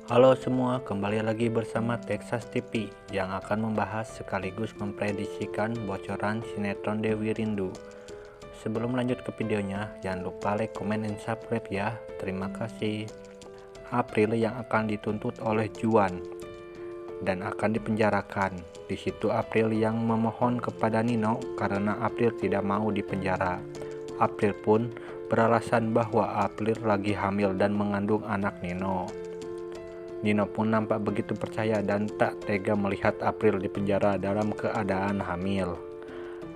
Halo semua, kembali lagi bersama Texas TV yang akan membahas sekaligus memprediksikan bocoran sinetron Dewi Rindu. Sebelum lanjut ke videonya, jangan lupa like, comment, dan subscribe ya. Terima kasih. April yang akan dituntut oleh Juan dan akan dipenjarakan. Di situ April yang memohon kepada Nino karena April tidak mau dipenjara. April pun beralasan bahwa April lagi hamil dan mengandung anak Nino. Nino pun nampak begitu percaya dan tak tega melihat April di penjara dalam keadaan hamil.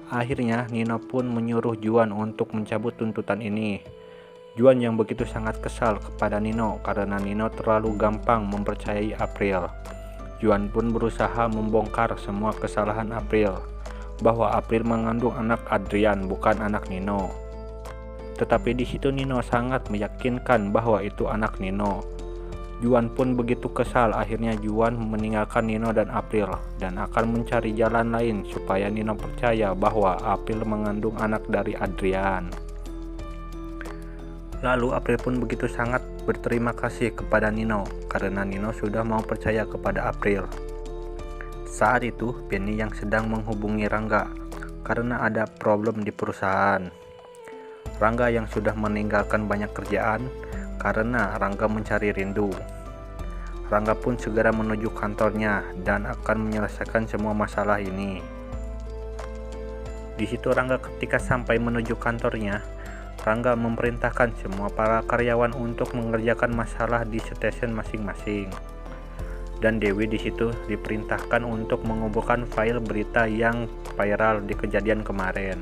Akhirnya Nino pun menyuruh Juan untuk mencabut tuntutan ini. Juan yang begitu sangat kesal kepada Nino karena Nino terlalu gampang mempercayai April. Juan pun berusaha membongkar semua kesalahan April, bahwa April mengandung anak Adrian bukan anak Nino. Tetapi di situ Nino sangat meyakinkan bahwa itu anak Nino. Juan pun begitu kesal, akhirnya Juan meninggalkan Nino dan April dan akan mencari jalan lain supaya Nino percaya bahwa April mengandung anak dari Adrian. Lalu April pun begitu sangat berterima kasih kepada Nino karena Nino sudah mau percaya kepada April. Saat itu Penny yang sedang menghubungi Rangga karena ada problem di perusahaan. Rangga yang sudah meninggalkan banyak kerjaan karena Rangga mencari Rindu. Rangga pun segera menuju kantornya dan akan menyelesaikan semua masalah ini. Di situ Rangga ketika sampai menuju kantornya, Rangga memerintahkan semua para karyawan untuk mengerjakan masalah di stasiun masing-masing. Dan Dewi di situ diperintahkan untuk mengumpulkan file berita yang viral di kejadian kemarin.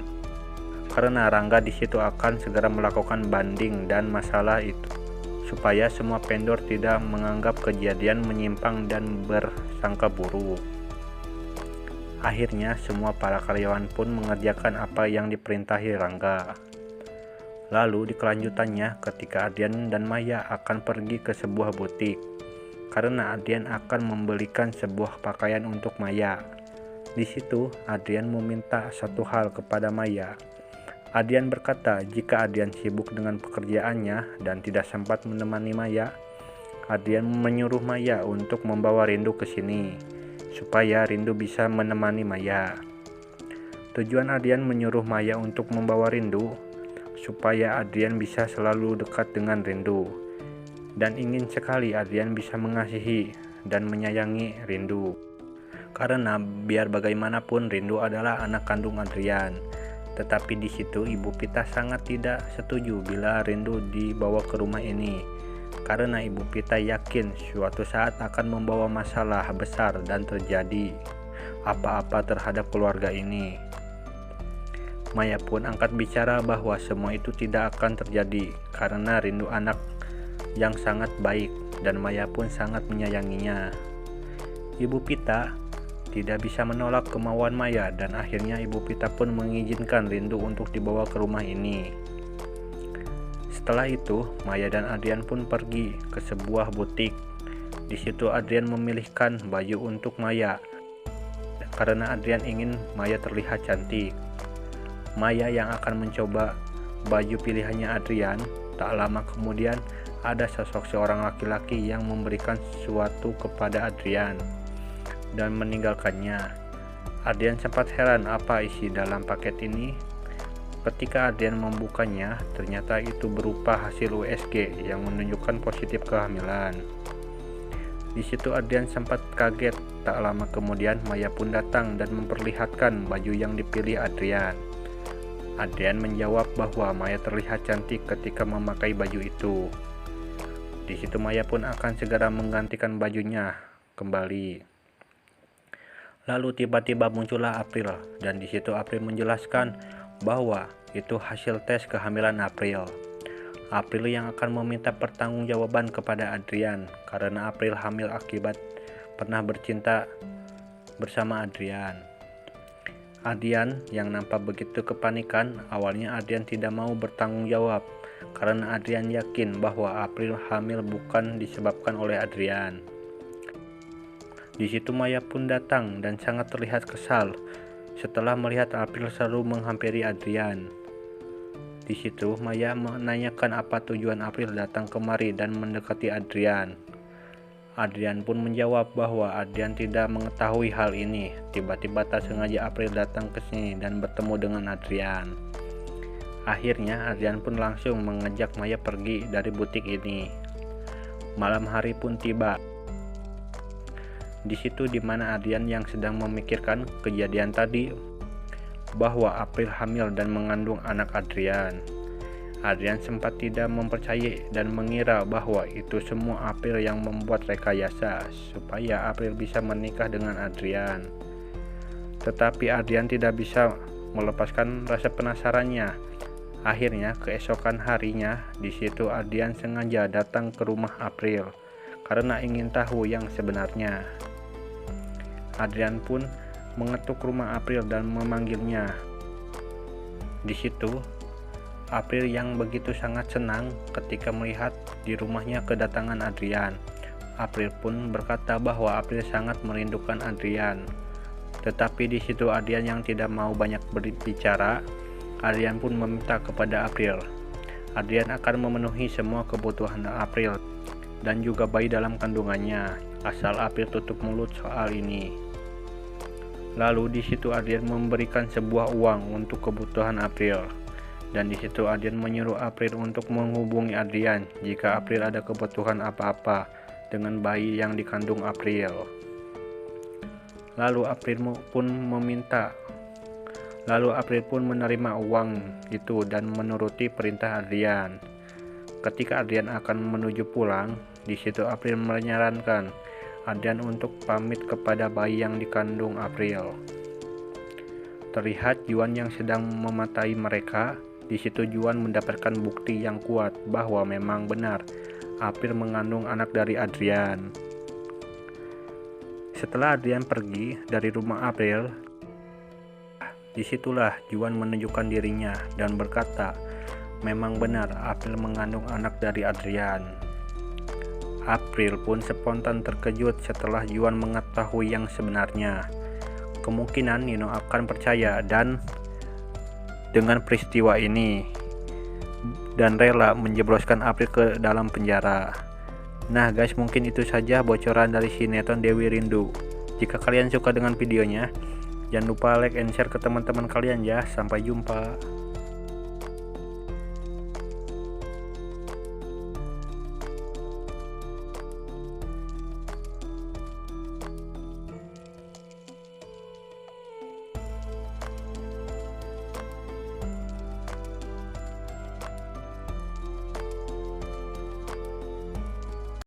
Karena Rangga di situ akan segera melakukan banding dan masalah itu, supaya semua vendor tidak menganggap kejadian menyimpang dan bersangka buruk. Akhirnya semua para karyawan pun mengerjakan apa yang diperintahi Rangga. Lalu di kelanjutannya ketika Adrian dan Maya akan pergi ke sebuah butik, karena Adrian akan membelikan sebuah pakaian untuk Maya. Di situ Adrian meminta satu hal kepada Maya. Adrian berkata jika Adrian sibuk dengan pekerjaannya dan tidak sempat menemani Maya, Adrian menyuruh Maya untuk membawa Rindu ke sini, supaya Rindu bisa menemani Maya. Tujuan Adrian menyuruh Maya untuk membawa Rindu, supaya Adrian bisa selalu dekat dengan Rindu, dan ingin sekali Adrian bisa mengasihi dan menyayangi Rindu. Karena biar bagaimanapun Rindu adalah anak kandung Adrian. Tetapi di situ Ibu Pita sangat tidak setuju bila Rindu dibawa ke rumah ini, karena Ibu Pita yakin suatu saat akan membawa masalah besar dan terjadi apa-apa terhadap keluarga ini. Maya pun angkat bicara bahwa semua itu tidak akan terjadi karena Rindu anak yang sangat baik dan Maya pun sangat menyayanginya. Ibu Pita tidak bisa menolak kemauan Maya dan akhirnya Ibu Pita pun mengizinkan Rindu untuk dibawa ke rumah ini. Setelah itu, Maya dan Adrian pun pergi ke sebuah butik. Di situ Adrian memilihkan baju untuk Maya karena Adrian ingin Maya terlihat cantik. Maya yang akan mencoba baju pilihannya Adrian, tak lama kemudian ada sosok seorang laki-laki yang memberikan sesuatu kepada Adrian dan meninggalkannya. Adrian sempat heran apa isi dalam paket ini. Ketika Adrian membukanya, ternyata itu berupa hasil USG yang menunjukkan positif kehamilan. Di situ Adrian sempat kaget. Tak lama kemudian Maya pun datang dan memperlihatkan baju yang dipilih Adrian. Adrian menjawab bahwa Maya terlihat cantik ketika memakai baju itu. Di situ Maya pun akan segera menggantikan bajunya kembali. Lalu tiba-tiba muncullah April dan di situ April menjelaskan bahwa itu hasil tes kehamilan April. April yang akan meminta pertanggungjawaban kepada Adrian karena April hamil akibat pernah bercinta bersama Adrian. Adrian yang nampak begitu kepanikan. Awalnya Adrian tidak mau bertanggung jawab karena Adrian yakin bahwa April hamil bukan disebabkan oleh Adrian. Di situ Maya pun datang dan sangat terlihat kesal setelah melihat April selalu menghampiri Adrian. Di situ Maya menanyakan apa tujuan April datang kemari dan mendekati Adrian. Adrian pun menjawab bahwa Adrian tidak mengetahui hal ini. Tiba-tiba tak sengaja April datang ke sini dan bertemu dengan Adrian. Akhirnya Adrian pun langsung mengajak Maya pergi dari butik ini. Malam hari pun tiba. Di situ dimana Adrian yang sedang memikirkan kejadian tadi bahwa April hamil dan mengandung anak Adrian. Adrian sempat tidak mempercayai dan mengira bahwa itu semua April yang membuat rekayasa supaya April bisa menikah dengan Adrian. Tetapi Adrian tidak bisa melepaskan rasa penasarannya. Akhirnya keesokan harinya, di situ Adrian sengaja datang ke rumah April karena ingin tahu yang sebenarnya. Adrian pun mengetuk rumah April dan memanggilnya. Di situ, April yang begitu sangat senang ketika melihat di rumahnya kedatangan Adrian. April pun berkata bahwa April sangat merindukan Adrian. Tetapi di situ Adrian yang tidak mau banyak berbicara. Adrian pun meminta kepada April. Adrian akan memenuhi semua kebutuhan April dan juga bayi dalam kandungannya, asal April tutup mulut soal ini. Lalu di situ Adrian memberikan sebuah uang untuk kebutuhan April. Dan di situ Adrian menyuruh April untuk menghubungi Adrian jika April ada kebutuhan apa-apa dengan bayi yang dikandung April. Lalu April pun menerima uang itu dan menuruti perintah Adrian. Ketika Adrian akan menuju pulang, di situ April menyarankan Adrian untuk pamit kepada bayi yang dikandung April. Terlihat Juan yang sedang mematai mereka. Di situ Juan mendapatkan bukti yang kuat bahwa memang benar April mengandung anak dari Adrian. Setelah Adrian pergi dari rumah April, disitulah Juan menunjukkan dirinya dan berkata, memang benar April mengandung anak dari Adrian. April pun spontan terkejut setelah Juan mengetahui yang sebenarnya. Kemungkinan Nino akan percaya dan dengan peristiwa ini dan rela menjebloskan April ke dalam penjara. Nah guys, mungkin itu saja bocoran dari sinetron Dewi Rindu. Jika kalian suka dengan videonya, jangan lupa like and share ke teman-teman kalian ya. Sampai jumpa.